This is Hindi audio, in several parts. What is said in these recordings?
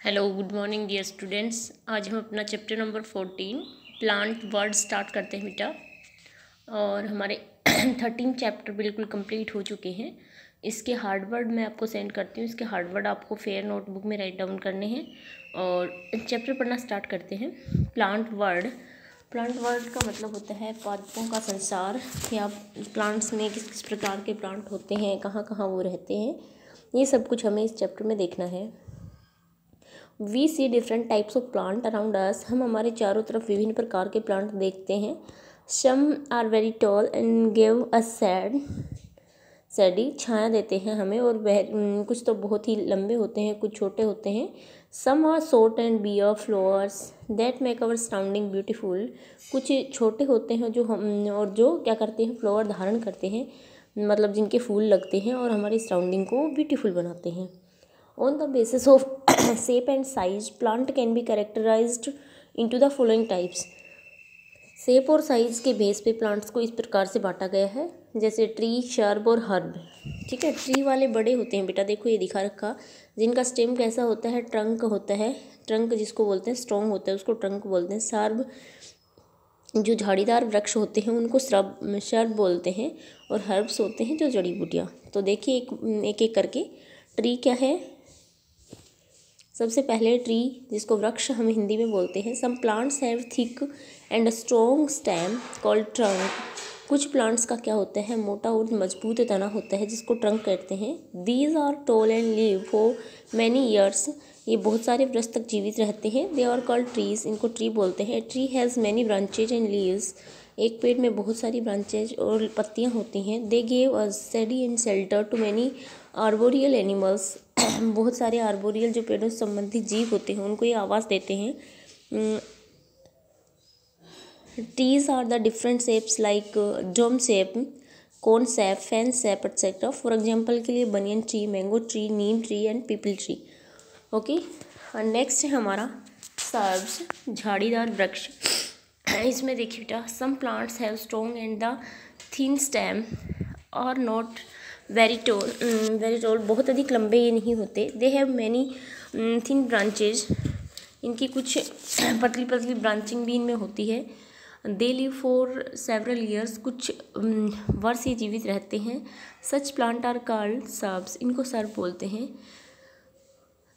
Hello good morning dear students. आज हम अपना chapter number 14 plant world start करते हैं बेटा। और हमारे 13 चैप्टर बिल्कुल कंप्लीट हो चुके हैं। इसके हार्ड वर्ड मैं आपको सेंड करती हूँ। इसके हार्ड वर्ड आपको फेयर नोटबुक में राइट डाउन करने हैं और चैप्टर पढ़ना स्टार्ट करते हैं। प्लांट वर्ड का मतलब होता है पादपों का संसार, या प्लांट्स में किस किस प्रकार के प्लांट होते हैं, कहाँ कहाँ वो रहते हैं, ये सब कुछ हमें इस चैप्टर में देखना है। We see different types of plant around us. हम हमारे चारों तरफ विभिन्न प्रकार के प्लांट देखते हैं। Some are very tall and give us shady, छाया देते हैं हमें, और वह कुछ तो बहुत ही लंबे होते हैं, कुछ छोटे होते हैं। Some are short and bear flowers that make our surrounding beautiful. कुछ छोटे होते हैं जो हम और जो क्या करते हैं, फ्लावर धारण करते हैं, मतलब जिनके फूल लगते हैं और हमारी सराउंडिंग को ब्यूटीफुल बनाते हैं। On the basis of shape and size, plant can be categorized into the following types. Shape और साइज़ के बेस पे प्लांट्स को इस प्रकार से बांटा गया है, जैसे ट्री, शर्ब और हर्ब। ठीक है, ट्री वाले बड़े होते हैं बेटा, देखो ये दिखा रखा, जिनका स्टेम कैसा होता है, ट्रंक होता है, ट्रंक जिसको बोलते हैं स्ट्रॉन्ग होता है उसको ट्रंक बोलते हैं। शर्ब जो झाड़ीदार वृक्ष होते हैं उनको शर्ब बोलते हैं, और हर्ब्स होते हैं जो जड़ी बूटियाँ। तो देखिए एक एक करके। ट्री क्या है? सबसे पहले ट्री, जिसको वृक्ष हम हिंदी में बोलते हैं। Some plants have thick and strong stem called trunk. कुछ प्लांट्स का क्या होता है, मोटा और मजबूत तना होता है, जिसको ट्रंक कहते हैं। These are tall and live for many years. ये बहुत सारे वर्ष तक जीवित रहते हैं। दे आर कॉल्ड ट्रीज, इनको ट्री बोलते हैं। Tree has many branches and leaves. एक पेड़ में बहुत सारी ब्रांचेज और पत्तियां होती हैं। They gave us shady and shelter to many arboreal animals. बहुत सारे आर्बोरियल जो पेड़ों से संबंधित जीव होते हैं उनको ये आवाज़ देते हैं। Trees are the different shapes like dome shape, cone shape, fan shape etcetera. For example के लिए banyan tree, mango tree, neem tree and peepal tree. Okay, और नेक्स्ट है हमारा सर्ब्स, झाड़ीदार वृक्ष। इसमें देखिए बेटा, some plants have strong and the thin stem और नॉट वेरी टॉल, बहुत अधिक लंबे ये नहीं होते। They have many thin branches, इनकी कुछ पतली पतली ब्रांचिंग भी इनमें होती है। They live for several years, कुछ वर्ष ये जीवित रहते हैं। Such plant are called shrubs, इनको सर्ब बोलते हैं।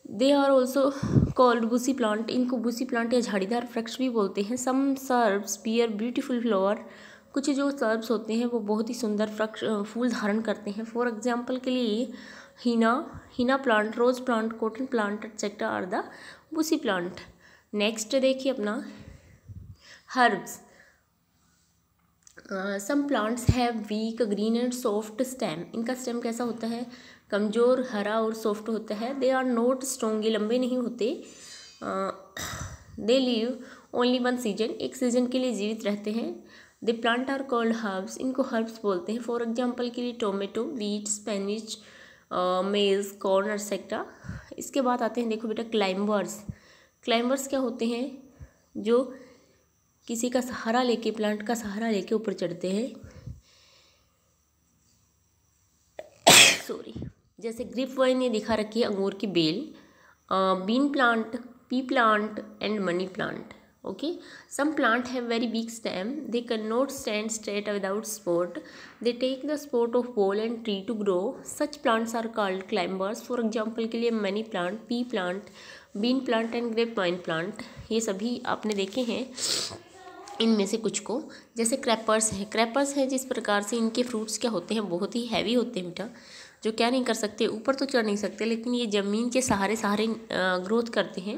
They are also called bushy plant, इनको बुशी प्लांट या झाड़ीदार वृक्ष भी बोलते हैं। Some shrubs bear beautiful flower, कुछ जो सर्ब्स होते हैं वो बहुत ही सुंदर वृक्ष फूल धारण करते हैं। फॉर एग्जाम्पल के लिए henna plant, rose plant, cotton plant etcetera are the bushy plant. Next देखिए अपना herbs. Some plants have weak green and soft stem, इनका स्टेम कैसा होता है, कमज़ोर, हरा और सॉफ्ट होता है। दे आर नॉट स्ट्रॉन्ग, ये लंबे नहीं होते। They live only one season, एक सीजन के लिए जीवित रहते हैं। दे प्लांट आर कॉल्ड हर्ब्स, इनको हर्ब्स बोलते हैं। फॉर एग्जाम्पल के लिए टोमेटो, बीट, स्पेनिश, मेज, कॉर्न एक्सेट्रा। इसके बाद आते हैं, देखो बेटा, क्लाइंबर्स। क्लाइंबर्स क्या होते हैं, जो किसी का सहारा लेके, प्लांट का सहारा लेके ऊपर चढ़ते हैं। सॉरी, जैसे ग्रेप वाइन ये दिखा रखी है, अंगूर की बेल। Bean plant, pea plant and money plant. Okay, some plant have very weak stem, they can not stand straight without support, they take the support of wall and tree to grow. Such plants are called climbers. For example के लिए money plant, pea plant, bean plant and grape vine plant. ये सभी आपने देखे हैं, इनमें से कुछ को। जैसे क्रैपर्स है जिस प्रकार से इनके फ्रूट्स क्या होते हैं, बहुत ही हैवी होते हैं बेटा, जो क्या नहीं कर सकते, ऊपर तो चढ़ नहीं सकते, लेकिन ये ज़मीन के सहारे ग्रोथ करते हैं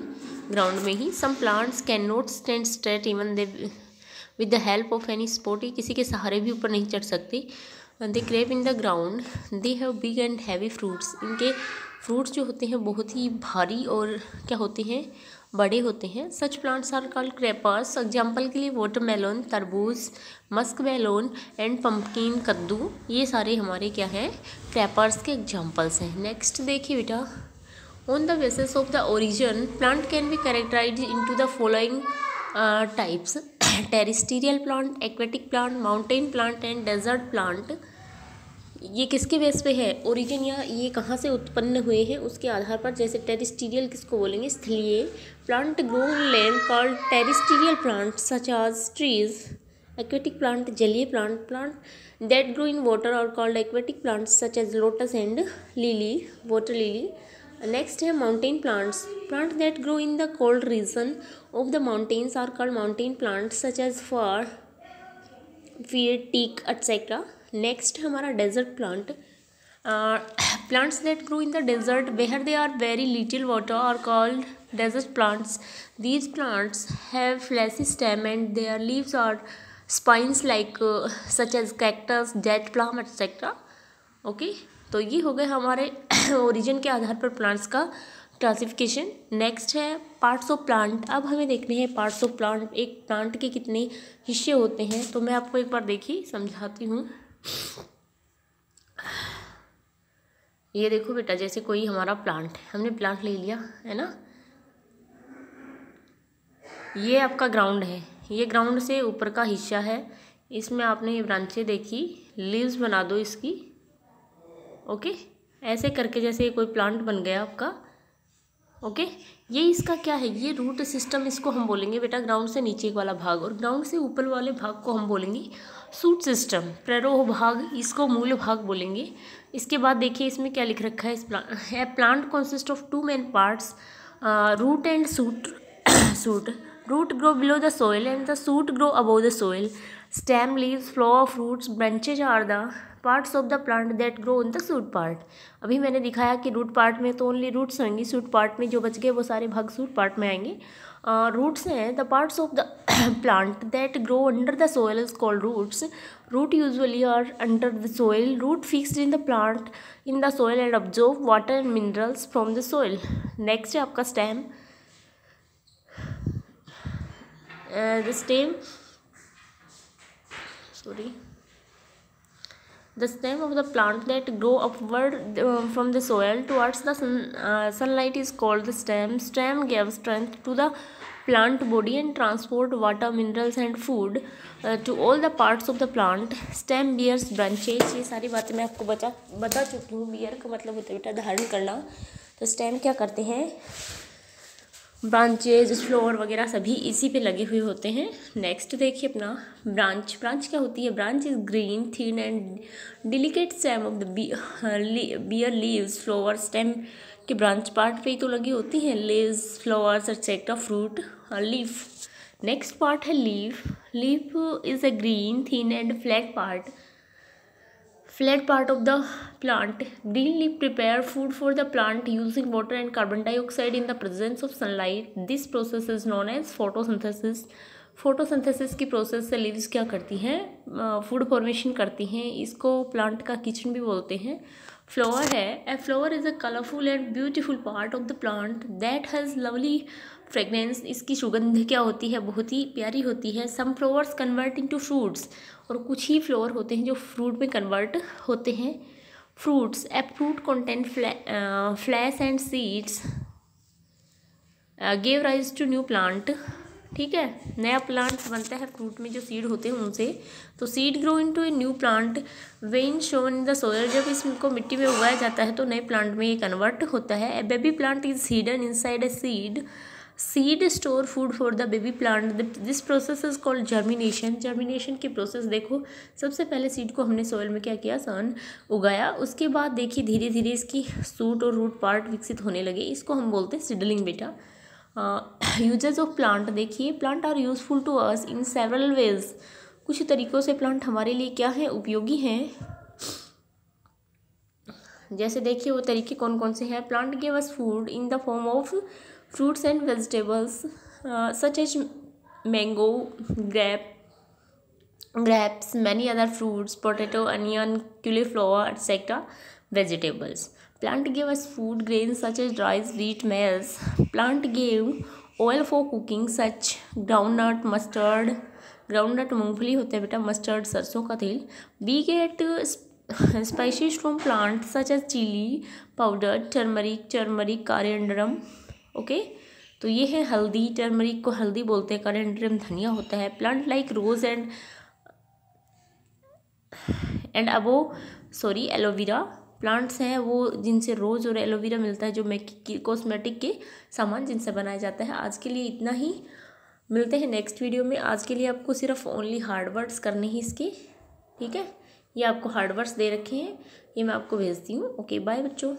ग्राउंड में ही। Some plants can not stand straight even they with the help of any support, किसी के सहारे भी ऊपर नहीं चढ़ सकते। They creep in the ground, they have big and heavy fruits, इनके फ्रूट्स जो होते हैं बहुत ही भारी और क्या होते हैं, बड़े होते हैं। Such plants are called creepers. Example के लिए वाटरमेलन, तरबूज, मस्क मेलोन एंड पम्पकिन, कद्दू, ये सारे हमारे क्या हैं, क्रेपर्स के एग्जाम्पल्स हैं। नेक्स्ट देखिए बेटा, on the basis of the origin plant can be characterize into the following types: terrestrial plant, aquatic plant, mountain plant and desert plant. ये किसके बेस पे है, ओरिजिन या ये कहाँ से उत्पन्न हुए हैं उसके आधार पर। जैसे टेरेस्ट्रियल किसको बोलेंगे, स्थलीय plant grow in land called terrestrial plant such as trees. Aquatic plant जलीय plant that grow in water are called aquatic plants such as lotus and lily, water lily. Next है mountain plant that grow in the cold region of the mountains are called mountain plants such as fir feed teak etcetera. Next हमारा desert plants that grow in the desert where they are very little water are called desert plants. These plants have fleshy stem and their leaves are spines like such as cactus, date palm etcetera. Okay, तो ये हो गए हमारे ओरिजिन के आधार पर प्लांट्स का क्लासिफिकेशन। नेक्स्ट है पार्ट्स ऑफ प्लांट। अब हमें देखने हैं पार्ट्स ऑफ प्लांट, एक प्लांट के कितने हिस्से होते हैं। तो मैं आपको एक बार देखिए समझाती हूँ। ये देखो बेटा, जैसे कोई हमारा प्लांट है, हमने प्लांट ले लिया है ना, ये आपका ग्राउंड है, ये ग्राउंड से ऊपर का हिस्सा है, इसमें आपने ये ब्रांचें देखी, लीव्स बना दो इसकी। ओके, ऐसे करके जैसे कोई प्लांट बन गया आपका। ओके, ये इसका क्या है, ये रूट सिस्टम, इसको हम बोलेंगे बेटा ग्राउंड से नीचे वाला भाग, और ग्राउंड से ऊपर वाले भाग को हम बोलेंगे शूट सिस्टम, प्रेरोह भाग, इसको मूल भाग बोलेंगे। इसके बाद देखिए इसमें क्या लिख रखा है, इस plant consist of 2 main parts, root and shoot. Root grow below the soil and the shoot grow above the soil. Stem, leaves, flower, fruits, branches are the parts of the plant that grow in the shoot part. अभी मैंने दिखाया कि रूट पार्ट में तो ओनली रूट्स होंगी, शूट पार्ट में जो बच गए वो सारे भाग शूट पार्ट में आएंगे। रूट्स हैं the parts of the plant that grow under the soil is called roots. Root usually are under the soil, root fixed in the plant in the soil and absorb water and minerals from the soil. Next है आपका stem. The stem of the plant that grow upward from the soil towards the sunlight is called the stem. Stem gives strength to the plant body and transport water, minerals and food to all the parts of the plant. Stem bears branches. ये सारी बातें मैं आपको बता चुकी हूँ। बियर का मतलब होता है बेटा धारण करना। तो स्टेम क्या करते हैं, ब्रांचेज, फ्लोर वगैरह सभी इसी पे लगे हुए होते हैं। नेक्स्ट देखिए अपना ब्रांच क्या होती है, branch is green thin and delicate stem of the bear leaves, flower. Stem के ब्रांच पार्ट पे ही तो लगी होती हैं, leaves, flowers etcetera, fruit, leaf. Next part है leaf is a green thin and flat part of the plant. Green leaf prepare food for the plant using water and carbon dioxide in the presence of sunlight. This process is known as photosynthesis. Photosynthesis की प्रोसेस से लीव्स क्या करती हैं, फूड फॉर्मेशन करती हैं। इसको प्लांट का किचन भी बोलते हैं। फ्लावर है, a flower is a colourful and beautiful part of the plant that has lovely fragrance. इसकी सुगंध क्या होती है, बहुत ही प्यारी होती है। Some flowers convert into fruits, और कुछ ही फ्लावर होते हैं जो फ्रूट में कन्वर्ट होते हैं। Fruits, a fruit contain flesh and seeds give rise to new plant. ठीक है, नया प्लांट बनता है फ्रूट में जो सीड होते हैं उनसे। तो seed grow into a new plant when shown in the soil. जब इसको मिट्टी में उगाया जाता है तो नए प्लांट में ये कन्वर्ट होता है। A baby plant is hidden inside a seed store food for the baby plant. This process is called germination. Germination की प्रोसेस देखो, सबसे पहले सीड को हमने सोइल में क्या किया, सन उगाया। उसके बाद देखिए धीरे धीरे इसकी सूट और रूट पार्ट विकसित होने लगे। इसको हम बोलते हैं सीडलिंग बेटा। यूजेस ऑफ प्लांट देखिए, plant are useful to us in several ways. कुछ तरीक़ों से प्लांट हमारे लिए क्या है, उपयोगी हैं। जैसे देखिए वो तरीके कौन कौन से हैं। Plant give us food in the form of fruits and vegetables such as mango, grapes, many other fruits, potato, onion, cauliflower, etc. Vegetables. Plant give us food grains such as rice, wheat, maize. Plant give oil for cooking such groundnut, mustard. groundnut मूंगफली होता है बेटा, mustard सरसों का तेल। We get spices from plants such as chili powder, turmeric, coriander. Okay तो ये है हल्दी, टर्मरिक को हल्दी बोलते हैं, करेंड्रम धनिया होता है। प्लांट लाइक रोज एंड अबो सॉरी एलोवेरा प्लांट्स हैं वो जिनसे रोज़ और एलोवेरा मिलता है, जो कॉस्मेटिक के सामान जिनसे बनाया जाता है। आज के लिए इतना ही, मिलते हैं नेक्स्ट वीडियो में। आज के लिए आपको सिर्फ ओनली हार्ड वर्ड्स करने ही इसके, ठीक है। ये आपको हार्ड वर्ड्स दे रखे हैं, ये मैं आपको भेजती हूँ। ओके बाय बच्चों।